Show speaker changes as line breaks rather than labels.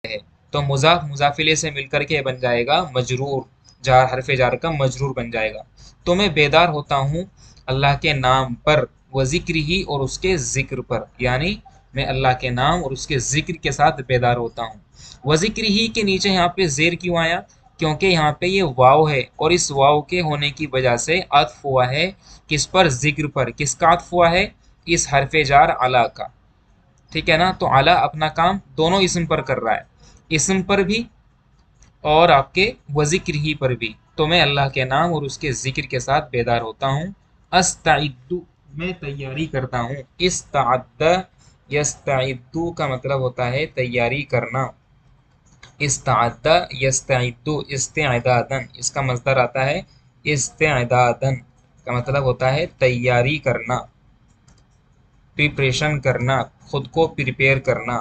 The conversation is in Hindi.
है। तो मुज़ाफ मुज़ाफिले से मिलकर के बन जाएगा मजरूर, जार हरफ जार का मजरूर बन जाएगा। तो मैं बेदार होता हूँ अल्लाह के नाम पर, व जिक्र ही, और उसके जिक्र पर, यानी मैं अल्लाह के नाम और उसके जिक्र के साथ बेदार होता हूँ। व जिक्र ही के नीचे यहाँ पे जेर क्यों आया? क्योंकि यहाँ पे ये वाव है, और इस वाव के होने की वजह से अत्फ हुआ है किस पर? जिक्र पर। किसका अत्फ हुआ है? इस हरफ जार अला का। ठीक है ना? तो अला अपना काम दोनों इसम पर कर रहा है, इसम पर भी और आपके वज़िक्र ही पर भी। तो मैं अल्लाह के नाम और उसके जिक्र के साथ बेदार होता हूँ। अस्ताइद्दु, मैं तैयारी करता हूँ। इस्ताअद्दा यस्ताइद्दु का मतलब होता है तैयारी करना। इस्ताअद्दा यस्ताइद्दु इस्तिअदादन, इसका मज़दर आता है इस्तिअदादन, का मतलब होता है तैयारी करना, प्रिपरेशन करना, खुद को प्रिपेयर करना।